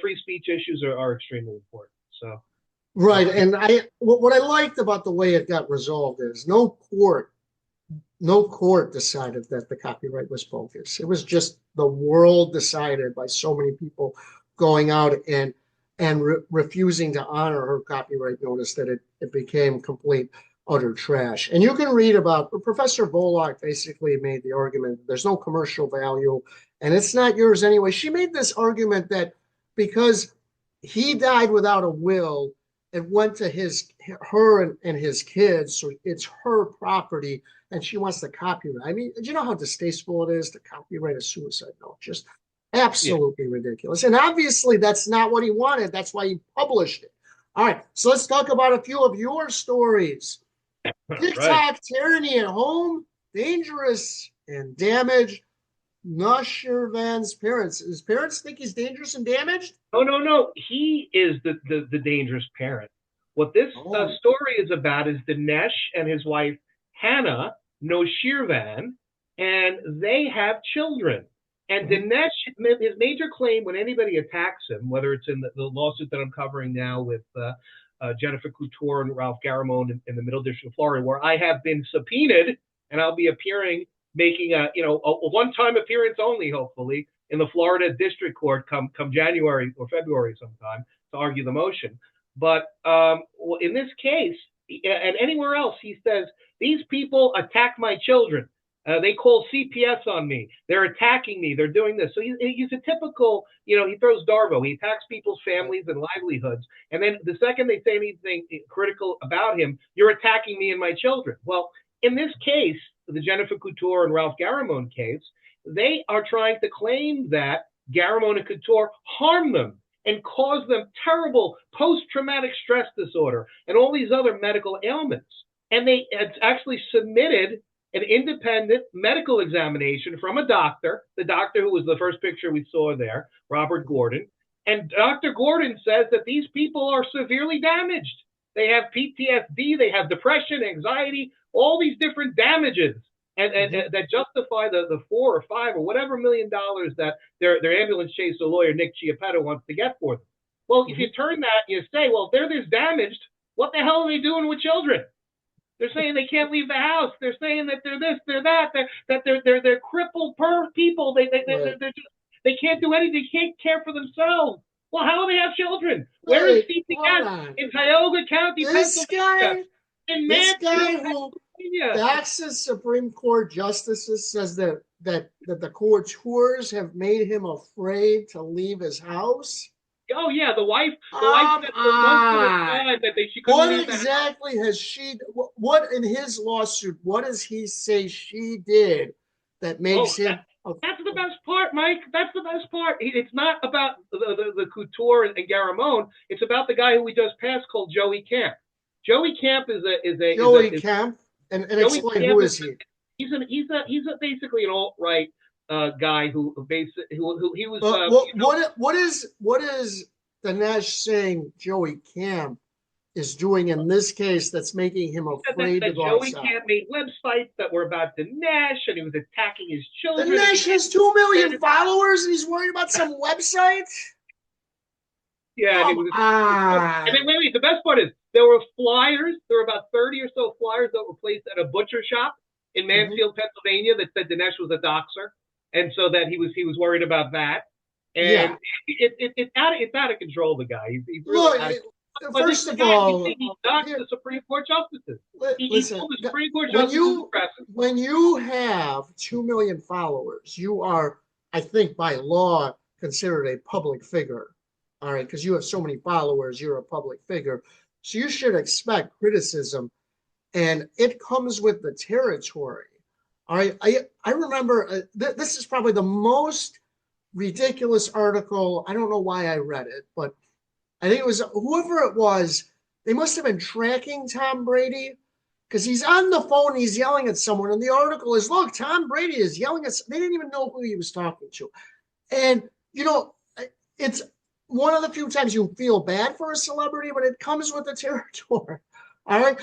free speech issues are extremely important. So, Right. And what I liked about the way it got resolved is no court decided that the copyright was bogus. It was just the world decided by so many people going out and refusing to honor her copyright notice that it became complete utter trash. And you can read about Professor Bollock basically made the argument there's no commercial value and it's not yours anyway. She made this argument that because he died without a will, it went to her and his kids, so it's her property, and she wants to copyright. I mean, do you know how distasteful it is to copyright a suicide note? Just yeah, absolutely ridiculous. And obviously, that's not what he wanted. That's why he published it. All right, so let's talk about a few of your stories. right. TikTok tyranny at home, dangerous and damaged. Noshirvan's parents. His parents think he's dangerous and damaged? Oh no, no, he is the dangerous parent. What this Oh. story is about is Danesh and his wife Hannah Noshirvan, and they have children. And Mhm. Dinesh, his major claim when anybody attacks him, whether it's in the lawsuit that I'm covering now with Jennifer Couture and Ralph Garamone in the Middle District of Florida, where I have been subpoenaed and I'll be appearing, making a one-time appearance only, hopefully, in the Florida District Court come January or February sometime to argue the motion. But in this case, and anywhere else, he says these people attack my children. They call CPS on me. They're attacking me. They're doing this. So he's a typical, he throws Darvo. He attacks people's families and livelihoods. And then the second they say anything critical about him, you're attacking me and my children. Well, in this case, the Jennifer Couture and Ralph Garamone case, they are trying to claim that Garamone and Couture harmed them and caused them terrible post-traumatic stress disorder and all these other medical ailments. And they had actually submitted an independent medical examination from a doctor, the doctor who was the first picture we saw there, Robert Gordon. And Dr. Gordon says that these people are severely damaged. They have PTSD, they have depression, anxiety, all these different damages. And that justify the $4 or $5 or whatever $1 million that their ambulance chaser lawyer Nick Chiappetta wants to get for them. Well, if you turn that and you say, well, if they're this damaged, what the hell are they doing with children? They're saying they can't leave the house. They're saying that they're this, they're that, they're crippled people. Right. They can't do anything. They can't care for themselves. Well, how do they have children? Where is Wait, hold CPS? on. In Tioga County, This Pennsylvania. guy, In this Mansfield, guy who Pennsylvania. faxes Supreme Court justices says that the courtiers have made him afraid to leave his house. Oh yeah, the wife Come said for months at a on. time that she couldn't What leave the house. exactly has she, what in his lawsuit, what does he say she did that Oh, makes him, that's the best part, Mike. That's the best part. It's not about the Couture and Garamone. It's about the guy who we just passed called Joey Camp. Joey Camp Joey Kemp? And Joey explain Camp who is is he? he's a basically an alt right guy who he was But what is Danesh saying Joey Camp is doing in this case that's making him afraid to that go Joey outside? Camp made websites that were about Danesh and he was attacking his children and Danesh he has 2 million said, followers and he's worried about some website? yeah, and he Come was and then on. wait, the best part is there were flyers. There were about 30 or so flyers that were placed at a butcher shop in Mhm. Mansfield, Pennsylvania, that said Dinesh was a doxer, and so that he was worried about that. Yeah. And it's out of control. The guy, he's really Look, out of. But this first is the of guy. all, He doxed here, the Supreme Court justices. He listen, told the Supreme Court when justices you press. when you have 2 million followers, you are, I think, by law considered a public figure. All right, because you have so many followers, you're a public figure. So you should expect criticism, and it comes with the territory. All right, I remember this is probably the most ridiculous article. I don't know why I read it, but I think it was whoever it was. They must have been tracking Tom Brady because he's on the phone. He's yelling at someone, and the article is, "Look, Tom Brady is yelling at." They didn't even know who he was talking to, and it's one of the few times you feel bad for a celebrity, but it comes with the territory. All right,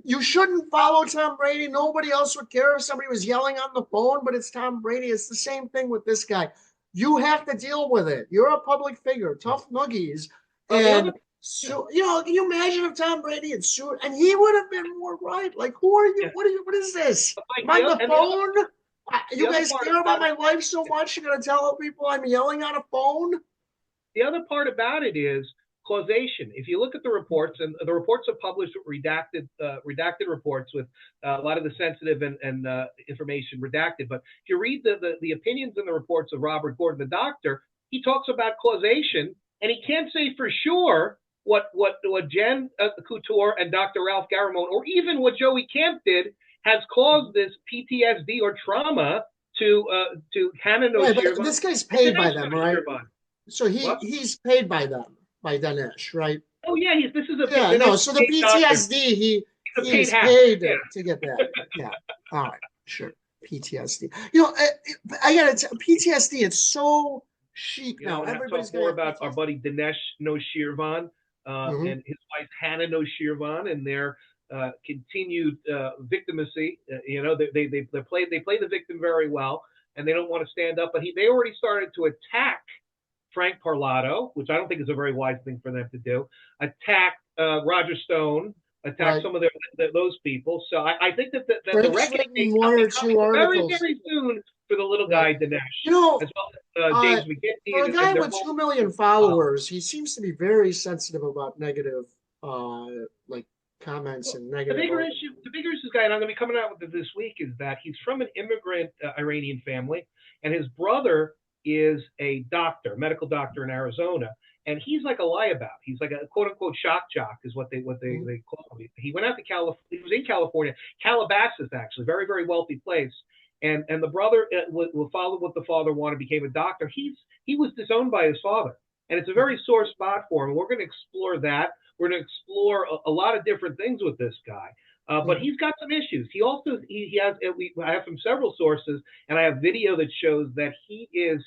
you shouldn't follow Tom Brady. Nobody else would care if somebody was yelling on the phone, but it's Tom Brady. It's the same thing with this guy. you have to deal with it. You're a public figure, tough nuggies. Well, And so, can you imagine if Tom Brady had sued and he would have been more right? Like, who are you? yeah. What is this? Like I'm on the phone? You other guys part care about about my life so much? You're going to tell people I'm yelling on a phone? the other part about it is causation. If you look at the reports, and the reports are published with redacted reports with a lot of the sensitive and information redacted. But if you read the opinions in the reports of Robert Gordon, the doctor, he talks about causation, and he can't say for sure what Jen Couture and Dr. Ralph Garamone, or even what Joey Camp did, has caused this PTSD or trauma to Hannah Right, Noshirvan. but this guy's paid by Danesh them, right? Noshirvan. So What? he's paid by them, by Danesh, right? Oh yeah, this is a Yeah, no. So the paid doctor. PTSD, He's a paid he's hack. paid Yeah. to get that. Yeah. All right. Sure. PTSD. I gotta tell PTSD. It's so chic now. Everybody's talk more gonna have about our buddy Danesh Noshirvan and his wife Hannah Noshirvan and their continued victimacy. They play the victim very well, and they don't want to stand up. But they already started to attack Frank Parlato, which I don't think is a very wise thing for them to do. Attack Roger Stone. Attack some of those people. So I think that the reckoning one or two articles very soon for the little guy Danesh, as well as James McGinty. For a guy with 2 million followers, he seems to be very sensitive about negative, comments and negative. The bigger issue, guy, and I'm going to be coming out with it this week, is that he's from an immigrant Iranian family, and his brother is a medical doctor in Arizona. And he's like a lieabout. He's like a quote unquote shock jock, is what they call him. He went out to California. He was in California, Calabasas, actually, very very wealthy place. And the brother followed what the father wanted, became a doctor. He was disowned by his father, and it's a very sore spot for him. We're going to explore that. We're going to explore a lot of different things with this guy. But he's got some issues. He also I have from several sources, and I have video that shows that he is.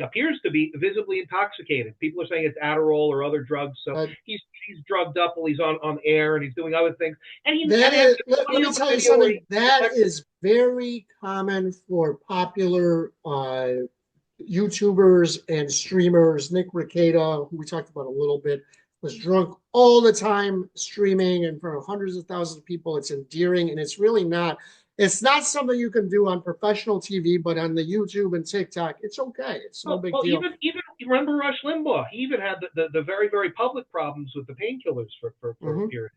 Appears to be visibly intoxicated. People are saying it's Adderall or other drugs. So he's drugged up while he's on air, and he's doing other things. And let me tell you something. That is very common for popular YouTubers and streamers. Nick Rekieta, who we talked about a little bit, was drunk all the time streaming in front of hundreds of thousands of people. It's endearing, and it's really not. It's not something you can do on professional TV, but on the YouTube and TikTok, it's okay. It's no big deal. Even remember Rush Limbaugh? He even had the very, very public problems with the painkillers for a period.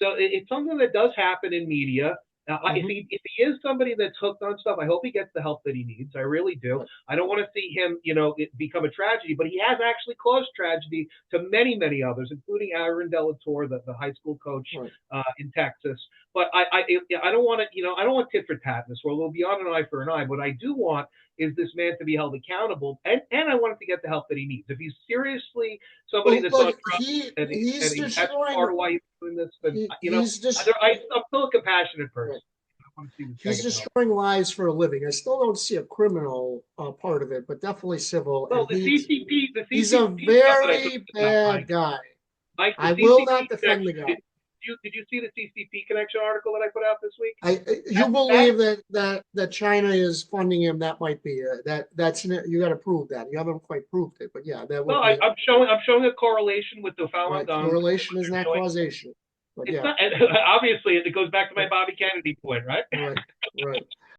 So it's something that does happen in media. If he is somebody that's hooked on stuff, I hope he gets the help that he needs. I really do. I don't want to see him, it become a tragedy, but he has actually caused tragedy to many, many others, including Aaron Delator, the high school coach in Texas. But I don't want to, I don't want tit for tat in this world. We'll be on an eye for an eye. What I do want is this man to be held accountable, and I want him to get the help that he needs. If he's seriously somebody that's on drugs and that's part of why he's doing this, then I'm still a compassionate person. Right. He's destroying lives for a living. I still don't see a criminal part of it, but definitely civil. Well, he's a very bad guy. I will not defend the guy. Did you see the CCP connection article that I put out this week? You believe that China is funding him? That might be that's you got to prove that. You haven't quite proved it, but yeah, that. Well, I'm showing a correlation with the Falun Gong. Correlation is not causation. But it's not, obviously, it goes back to my Bobby Kennedy point, right? Right.